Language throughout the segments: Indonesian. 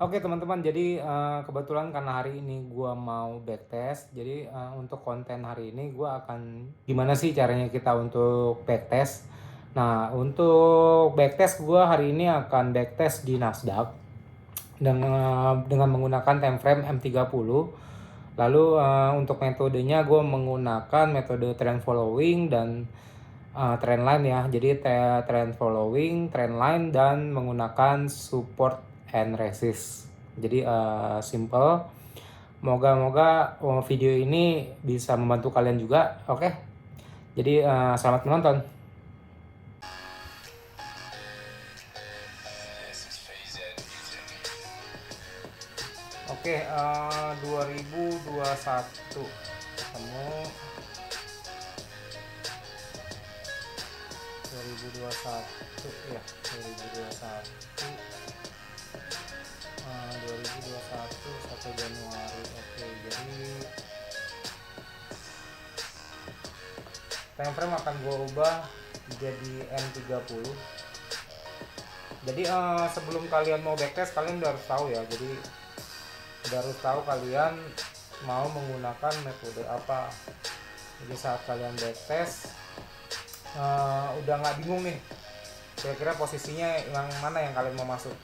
Oke teman-teman, jadi, kebetulan karena hari ini gua mau backtest, jadi, untuk konten hari ini gua akan gimana sih caranya kita untuk backtest. Nah, untuk backtest gua hari ini akan backtest di Nasdaq dengan menggunakan time frame M30. Lalu, untuk metodenya gua menggunakan metode trend following dan, trend line ya. Jadi trend following, trend line, dan menggunakan support and resist. Jadi, simple. Moga-moga, video ini bisa membantu kalian juga, oke? Jadi, selamat menonton. Oke, 2021 ketemu 2021 ya, 2021, 2021 1 Januari. Oke, jadi time frame akan gue ubah jadi M30. Jadi, sebelum kalian mau backtest, kalian udah harus tahu ya. Jadi udah harus tahu kalian mau menggunakan metode apa. Jadi saat kalian backtest, udah nggak bingung nih kira-kira posisinya yang mana yang kalian mau masuk.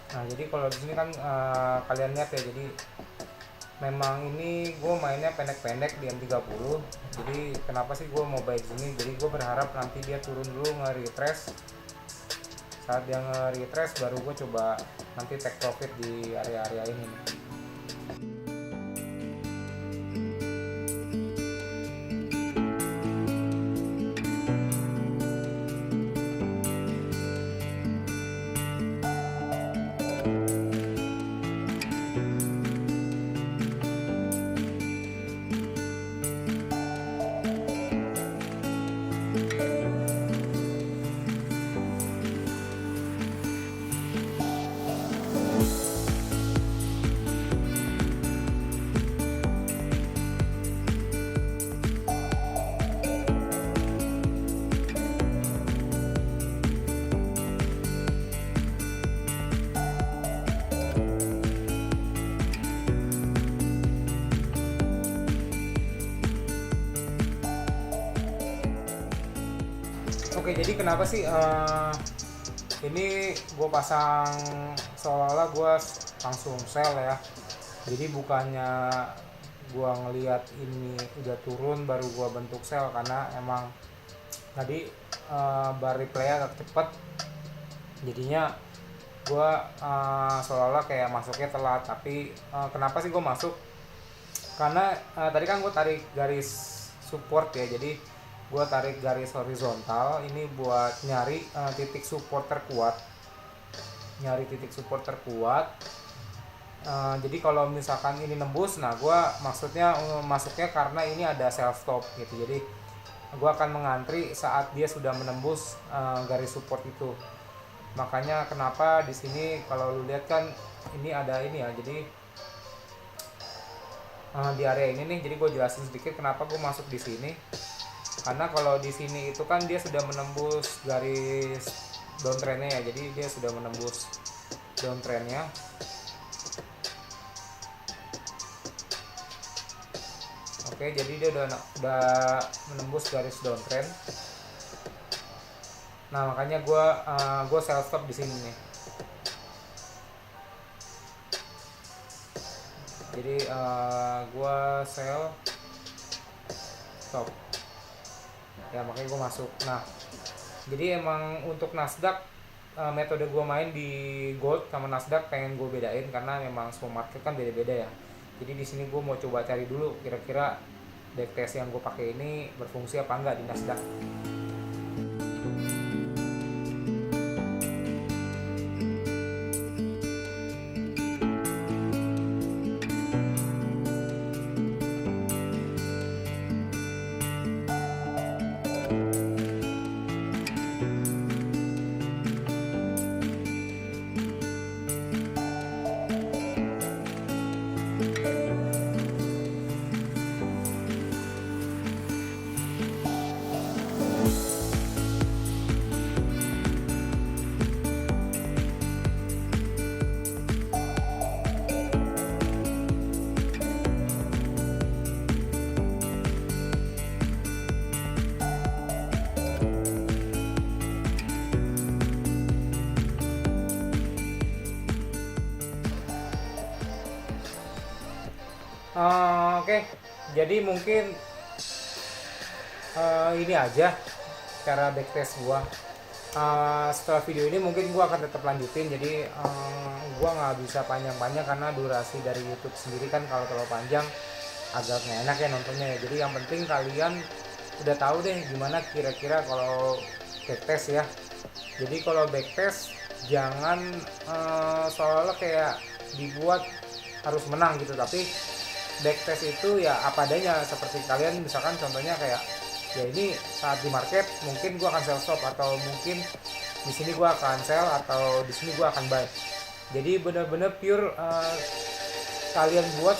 Nah, jadi kalau di sini kan, kalian lihat ya, jadi memang ini gue mainnya pendek-pendek di M30. Jadi kenapa sih gue mau baik sini? Jadi gue berharap nanti dia turun dulu nge-retrace. Saat dia nge-retrace baru gue coba nanti take profit di area-area ini. Oke, jadi kenapa sih, ini gue pasang seolah-olah gue langsung sell ya. Jadi bukannya gue ngelihat ini udah turun baru gue bentuk sell, karena emang tadi, bar replay agak cepet. Jadinya gue, seolah-olah kayak masuknya telat. Tapi, kenapa sih gue masuk? Karena, tadi kan gue tarik garis support ya. Jadi gue tarik garis horizontal ini buat nyari, titik support terkuat. Jadi kalau misalkan ini nembus, nah gue maksudnya, masuknya karena ini ada sell stop gitu. Jadi gue akan mengantri saat dia sudah menembus, garis support itu. Makanya kenapa di sini kalau lu lihat kan ini ada ini ya. Jadi, di area ini nih, jadi gue jelasin sedikit kenapa gue masuk di sini. Karena kalau di sini itu kan dia sudah menembus garis downtrendnya ya. Jadi dia sudah menembus downtrendnya. Oke, jadi dia udah menembus garis downtrend. Nah makanya gue sell stop di sini nih. Jadi gue sell stop ya, makanya gue masuk. Nah jadi emang untuk Nasdaq, metode gue main di gold sama Nasdaq pengen gue bedain karena memang semua market kan beda-beda ya. Jadi di sini gue mau coba cari dulu kira-kira backtest yang gue pakai ini berfungsi apa enggak di Nasdaq. Oke, jadi mungkin ini aja cara backtest gua. Setelah video ini mungkin gua akan tetap lanjutin, jadi gua nggak bisa panjang-panjang karena durasi dari YouTube sendiri kan kalau terlalu panjang agak nggak enak ya nontonnya ya. Jadi yang penting kalian udah tahu deh gimana kira-kira kalau backtest ya. Jadi kalau backtest jangan seolah-olah kayak dibuat harus menang gitu, tapi backtest itu ya apa adanya. Seperti kalian misalkan contohnya kayak ya ini saat di market mungkin gua akan sell stop, atau mungkin di sini gua akan sell, atau di sini gua akan buy. Jadi benar-benar pure kalian buat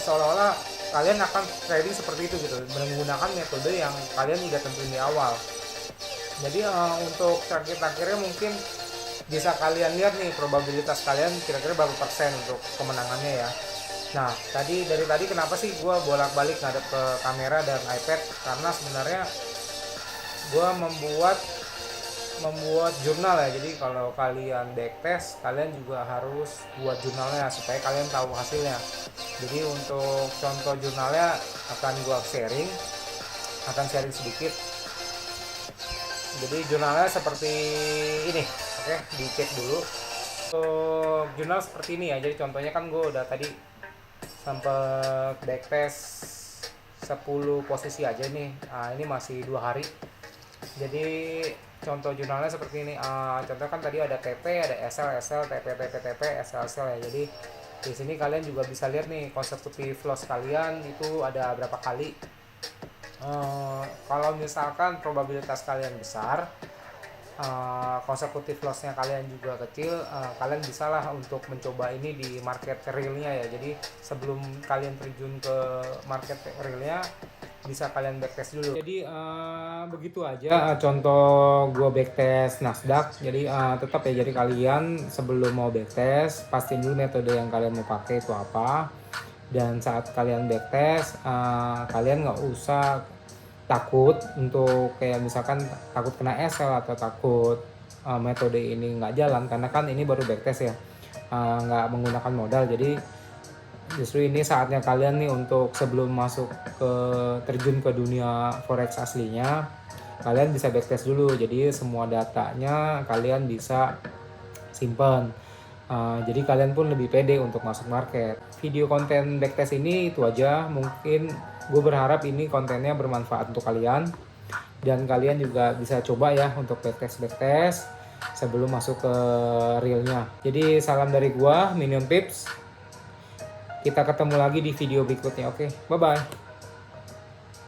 seolah-olah kalian akan trading seperti itu gitu, menggunakan metode yang kalian udah tentuin di awal. Jadi untuk terakhir-terakhirnya mungkin bisa kalian lihat nih probabilitas kalian kira-kira berapa persen untuk kemenangannya ya. Nah dari tadi kenapa sih gue bolak-balik ngadep ke kamera dan iPad, karena sebenarnya gue membuat jurnal ya. Jadi kalau kalian backtest kalian juga harus buat jurnalnya supaya kalian tahu hasilnya. Jadi untuk contoh jurnalnya akan gue sharing sedikit. Jadi jurnalnya seperti ini, oke, dicek dulu. Untuk jurnal seperti ini ya. Jadi contohnya kan gue udah tadi sempat backtest 10 posisi aja nih. Ini masih 2 hari. Jadi contoh jurnalnya seperti ini. Contoh kan tadi ada TP, ada SL, TP, SL ya. Jadi di sini kalian juga bisa lihat nih consecutive loss kalian itu ada berapa kali. Kalau misalkan probabilitas kalian besar, konsekutif lossnya kalian juga kecil, kalian bisalah untuk mencoba ini di market realnya ya. Jadi sebelum kalian terjun ke market realnya bisa kalian backtest dulu. Jadi begitu aja contoh gue backtest Nasdaq. Jadi tetap ya, jadi kalian sebelum mau backtest pastiin dulu metode yang kalian mau pakai itu apa. Dan saat kalian backtest kalian nggak usah takut untuk kayak misalkan takut kena SL atau takut metode ini nggak jalan, karena kan ini baru backtest ya, nggak menggunakan modal. Jadi justru ini saatnya kalian nih untuk sebelum masuk ke terjun ke dunia forex aslinya, kalian bisa backtest dulu. Jadi semua datanya kalian bisa simpan. Jadi kalian pun lebih pede untuk masuk market. Video konten backtest ini itu aja. Mungkin gue berharap ini kontennya bermanfaat untuk kalian, dan kalian juga bisa coba ya untuk backtest sebelum masuk ke realnya. Jadi salam dari gue, Minion Pips. Kita ketemu lagi di video berikutnya. Oke, bye bye.